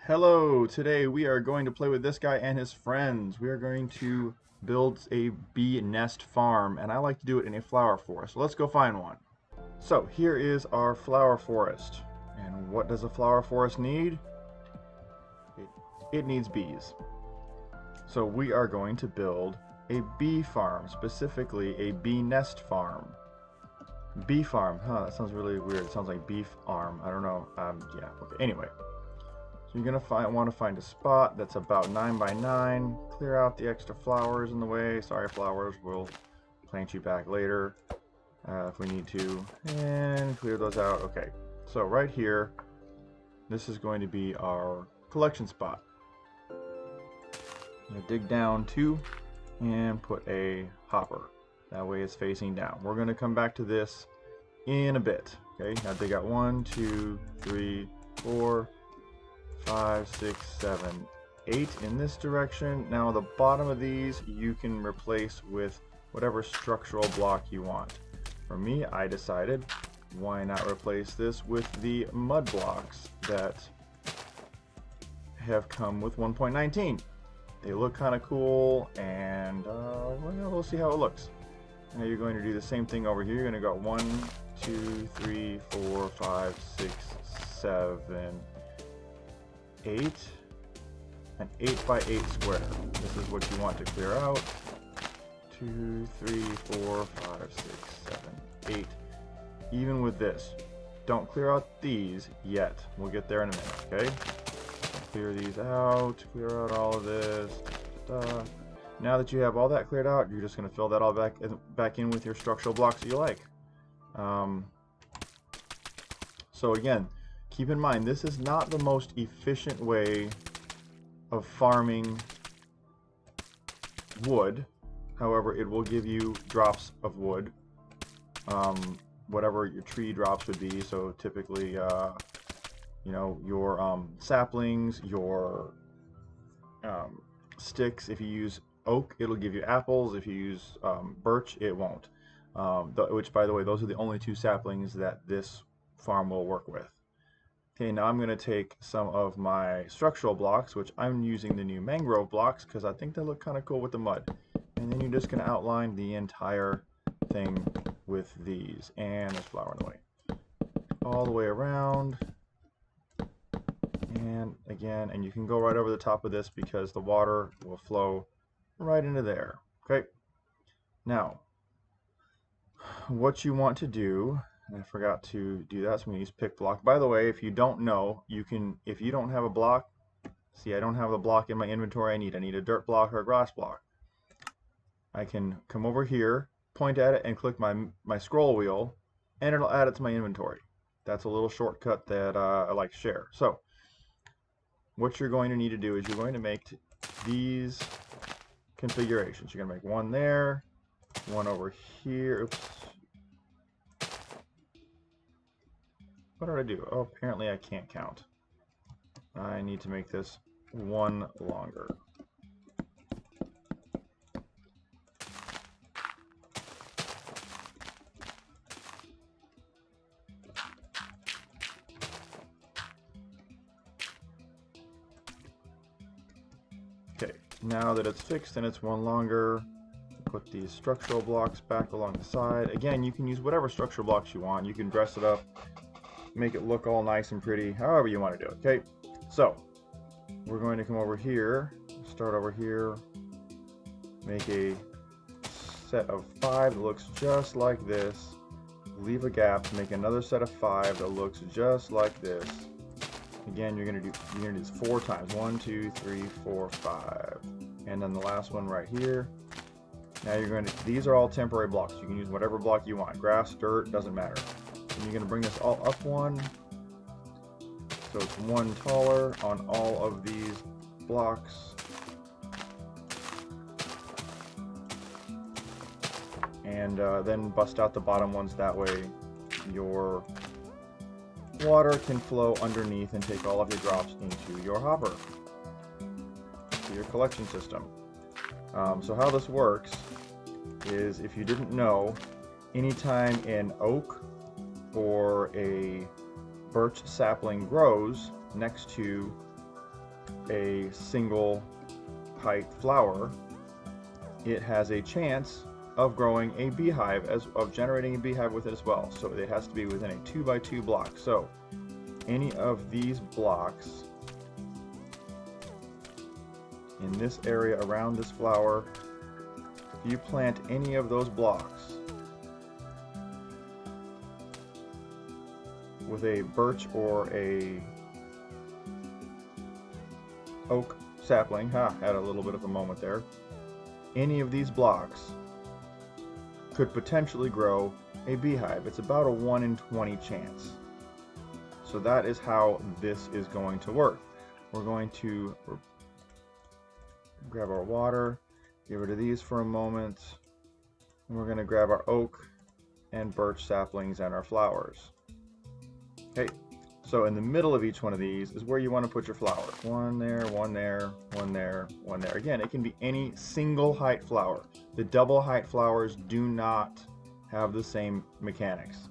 Hello, today we are going to play with this guy and his friends. We are going to build a bee nest farm, and I like to do it in a flower forest. So let's go find one. So here is our flower forest. And what does a flower forest need? It needs bees. So we are going to build a bee farm, specifically a bee nest farm. Bee farm, that sounds really weird. It sounds like beef arm. I don't know. Yeah, okay. Anyway. So you're going to want to find a spot that's about 9 by 9. Clear out the extra flowers in the way. Sorry, flowers. We'll plant you back later if we need to. And clear those out. Okay. So right here, this is going to be our collection spot. I'm going to dig down 2 and put a hopper. That way it's facing down. We're going to come back to this in a bit. Okay. Now dig out 1, 2, 3, 4, 5, 6, 7, 8 in this direction. Now the bottom of these you can replace with whatever structural block you want. For me, I decided why not replace this with the mud blocks that have come with 1.19. They look kind of cool, and well, we'll see how it looks. Now you're going to do the same thing over here. You're going to go 1, 2, 3, 4, 5, 6, 7, 8, an 8 by 8 square. This is what you want to clear out. 2, 3, 4, 5, 6, 7, 8. Even with this, don't clear out these yet. We'll get there in a minute, okay? Clear these out, clear out all of this. Now that you have all that cleared out, you're just going to fill that all back in with your structural blocks that you like. So again, keep in mind, this is not the most efficient way of farming wood. However, it will give you drops of wood, whatever your tree drops would be. So typically, you know, your saplings, your sticks. If you use oak, it'll give you apples. If you use birch, it won't. Which, by the way, those are the only 2 saplings that this farm will work with. Okay, now I'm going to take some of my structural blocks, which I'm using the new mangrove blocks because I think they look kind of cool with the mud. And then you're just going to outline the entire thing with these. And there's flower in the way. All the way around. And again, and you can go right over the top of this because the water will flow right into there. Okay. Now, what you want to do, I forgot to do that, so I'm going to use pick block. By the way, if you don't know, you can, if you don't have a block, see, I don't have a block in my inventory I need a dirt block or a grass block. I can come over here, point at it, and click my scroll wheel, and it'll add it to my inventory. That's a little shortcut that I like to share. So, what you're going to need to do is you're going to make these configurations. You're going to make one there, one over here. Oops. What did I do? Oh, apparently I can't count. I need to make this one longer. Okay, now that it's fixed and it's one longer, put these structural blocks back along the side. Again, you can use whatever structural blocks you want. You can dress it up, make it look all nice and pretty, however you want to do it. Okay, so we're going to come over here, start over here, make a set of 5 that looks just like this, leave a gap, make another set of 5 that looks just like this. Again, you're gonna do this 4 times. 1, 2, 3, 4, 5, and then the last one right here. Now you're going to, these are all temporary blocks. You can use whatever block you want, grass, dirt, doesn't matter. And you're going to bring this all up 1, so it's 1 taller on all of these blocks. And then bust out the bottom ones, that way your water can flow underneath and take all of your drops into your hopper, to your collection system. So how this works is, if you didn't know, anytime an oak or a birch sapling grows next to a single height flower, it has a chance of growing a beehive, of generating a beehive with it as well. So it has to be within a 2x2 block. So any of these blocks in this area around this flower, if you plant any of those blocks with a birch or a oak sapling, had a little bit of a moment there, any of these blocks could potentially grow a beehive. It's about a 1 in 20 chance. So that is how this is going to work. We're going to grab our water, get rid of these for a moment, and we're going to grab our oak and birch saplings and our flowers. Okay, so in the middle of each one of these is where you want to put your flowers. One there, one there, one there, one there. Again, it can be any single height flower. The double height flowers do not have the same mechanics.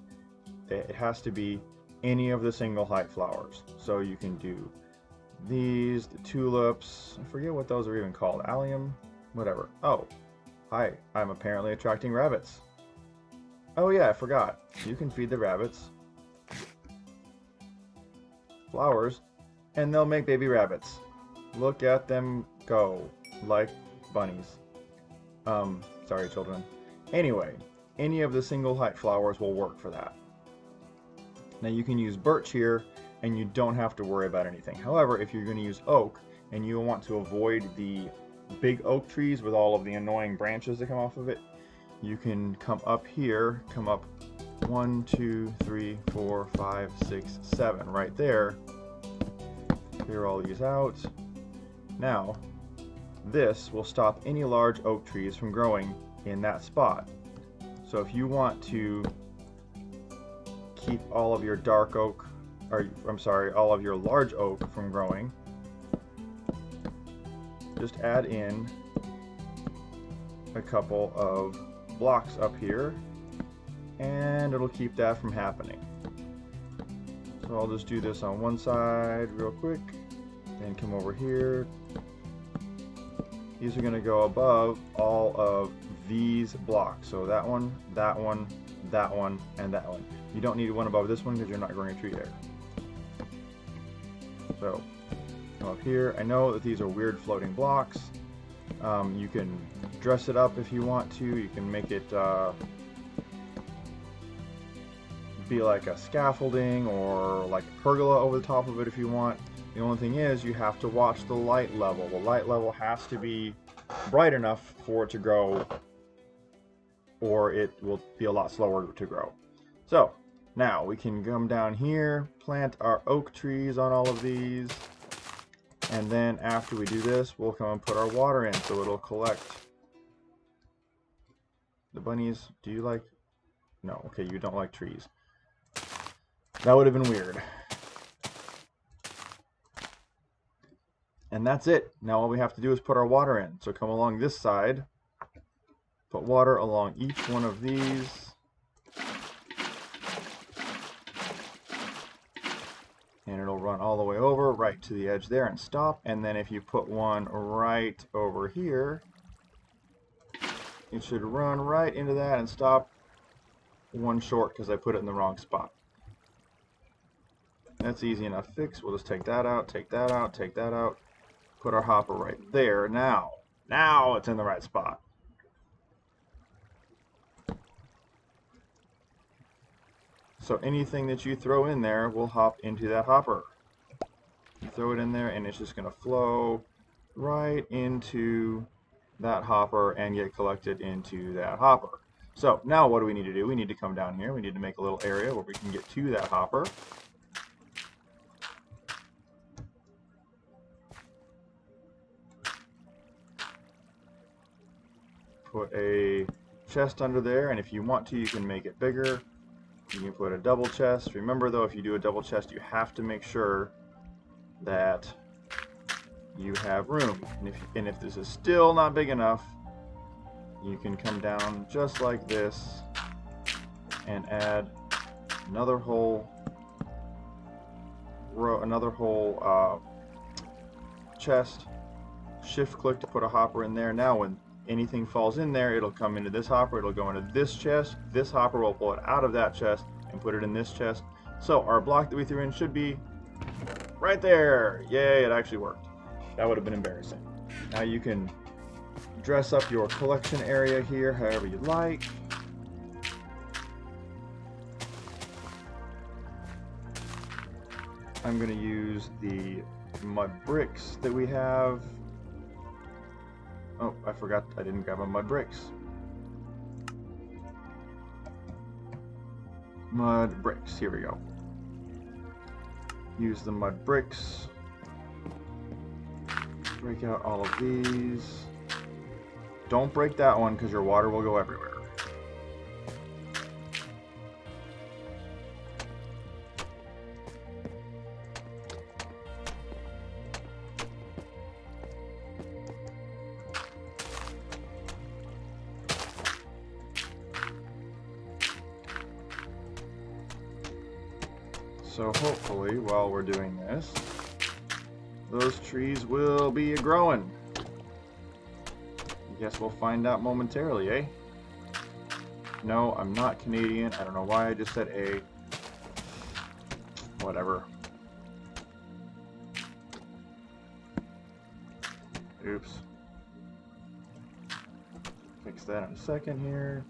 It has to be any of the single height flowers. So you can do these, the tulips, I forget what those are even called, allium, whatever. Oh, hi, I'm apparently attracting rabbits. Oh yeah, I forgot. You can feed the rabbits flowers and they'll make baby rabbits. Look at them go, like bunnies. Sorry children. Anyway, any of the single height flowers will work for that. Now you can use birch here and you don't have to worry about anything. However, if you're going to use oak and you want to avoid the big oak trees with all of the annoying branches that come off of it, you can come up here, come up 1, 2, 3, 4, 5, 6, 7 right there. Clear all these out. Now, this will stop any large oak trees from growing in that spot. So if you want to keep all of your dark oak, or I'm sorry, all of your large oak from growing, just add in a couple of blocks up here and it'll keep that from happening. So I'll just do this on one side real quick and come over here. These are going to go above all of these blocks. So that one, that one, that one, and that one. You don't need one above this one because you're not growing a tree there. So come up here. I know that these are weird floating blocks. You can dress it up if you want to. You can make it be like a scaffolding or like a pergola over the top of it if you want. The only thing is you have to watch the light level. The light level has to be bright enough for it to grow, or it will be a lot slower to grow. So now we can come down here, plant our oak trees on all of these, and then after we do this, we'll come and put our water in so it'll collect. The bunnies, do you like? No, okay, you don't like trees. That would have been weird. And that's it. Now all we have to do is put our water in. So come along this side, put water along each one of these, and it'll run all the way over right to the edge there and stop. And then if you put one right over here, it should run right into that and stop one short because I put it in the wrong spot. That's easy enough fix. We'll just take that out, take that out, take that out, put our hopper right there. Now it's in the right spot. So anything that you throw in there will hop into that hopper. You throw it in there and it's just going to flow right into that hopper and get collected into that hopper. So now what do we need to do? We need to come down here. We need to make a little area where we can get to that hopper. Put a chest under there, and if you want to, you can make it bigger. You can put a double chest. Remember though, if you do a double chest, you have to make sure that you have room. And if this is still not big enough, you can come down just like this and add another whole row, another whole chest, shift click to put a hopper in there. Now when anything falls in there, it'll come into this hopper, it'll go into this chest, this hopper will pull it out of that chest and put it in this chest. So our block that we threw in should be right there. Yay, it actually worked. That would have been embarrassing. Now you can dress up your collection area here however you like. I'm going to use the mud bricks that we have. Oh, I forgot I didn't grab my mud bricks. Mud bricks, here we go. Use the mud bricks. Break out all of these. Don't break that one because your water will go everywhere. So hopefully, while we're doing this, those trees will be growing. I guess we'll find out momentarily, eh? No, I'm not Canadian. I don't know why I just said A. Whatever. Oops. Fix that in a second here.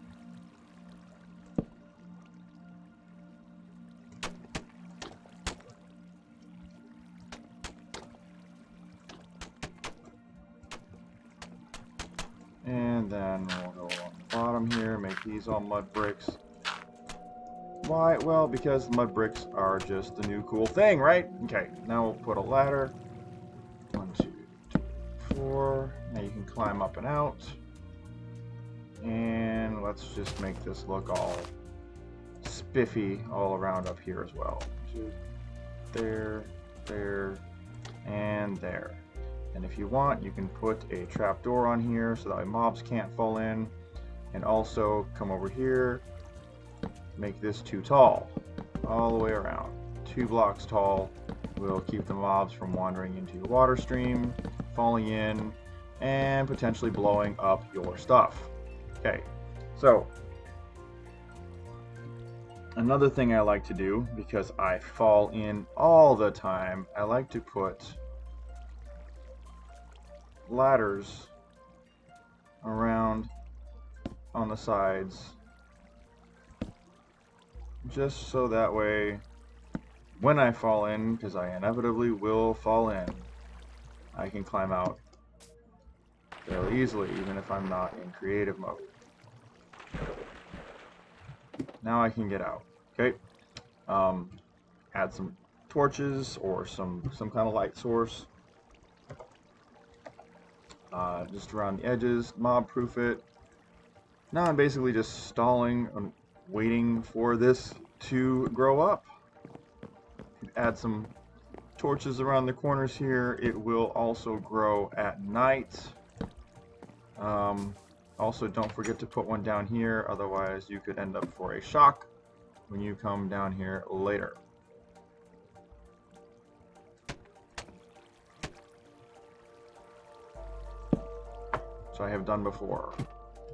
And then we'll go along the bottom here, make these all mud bricks. Why? Well, because mud bricks are just the new cool thing, right? Okay, now we'll put a ladder. 1, 2, 3, 4. Now you can climb up and out. And let's just make this look all spiffy all around up here as well. There, there, and there. And if you want, you can put a trapdoor on here so that mobs can't fall in. And also come over here, make this too tall, all the way around. 2 blocks tall will keep the mobs from wandering into your water stream, falling in, and potentially blowing up your stuff. Okay, so another thing I like to do, because I fall in all the time, I like to put ladders around on the sides, just so that way when I fall in, because I inevitably will fall in, I can climb out fairly easily, even if I'm not in creative mode. Now I can get out. Okay, add some torches or some kind of light source. Just around the edges, mob proof it. Now I'm basically just stalling and waiting for this to grow up. Add some torches around the corners here. It will also grow at night. Also, don't forget to put one down here, otherwise you could end up for a shock when you come down here later. So I have done before.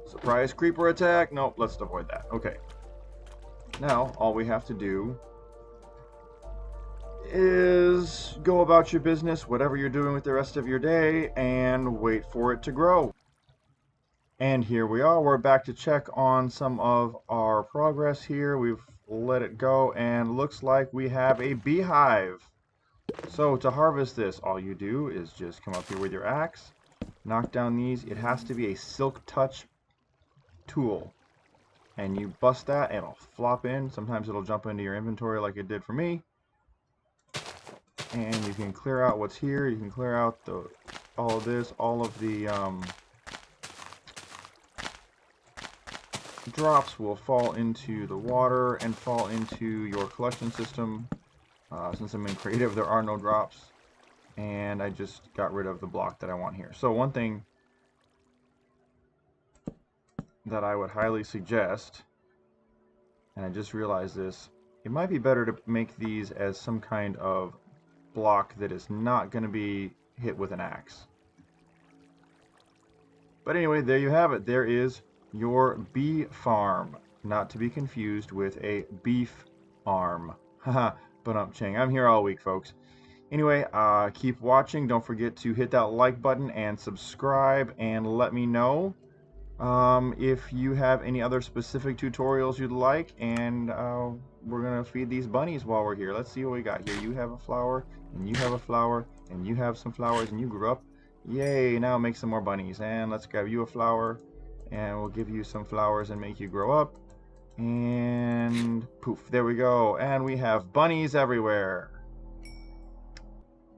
Surprise creeper attack. Nope, let's avoid that. Okay. Now, all we have to do is go about your business, whatever you're doing with the rest of your day, and wait for it to grow. And here we are. We're back to check on some of our progress here. We've let it go, and looks like we have a beehive. So to harvest this, all you do is just come up here with your axe, knock down these. It has to be a silk touch tool, and you bust that and it'll flop in. Sometimes it'll jump into your inventory like it did for me, and you can clear out what's here. You can clear out all of this, all of the drops will fall into the water and fall into your collection system. Since I'm in creative, there are no drops, and I just got rid of the block that I want here. So one thing that I would highly suggest, and I just realized this, it might be better to make these as some kind of block that is not going to be hit with an axe. But anyway, there you have it. There is your bee farm. Not to be confused with a beef arm. Haha, but I'm here all week, folks. Anyway, keep watching. Don't forget to hit that like button and subscribe, and let me know if you have any other specific tutorials you'd like, and we're gonna feed these bunnies while we're here. Let's see what we got here. You have a flower, and you have a flower, and you have some flowers, and you grew up. Yay, now make some more bunnies. And let's grab you a flower, and we'll give you some flowers and make you grow up. And poof, there we go. And we have bunnies everywhere.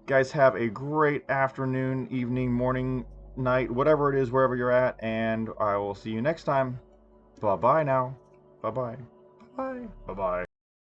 Guys, have a great afternoon, evening, morning, night, whatever it is, wherever you're at, and I will see you next time. Bye-bye now. Bye-bye. Bye-bye. Bye-bye.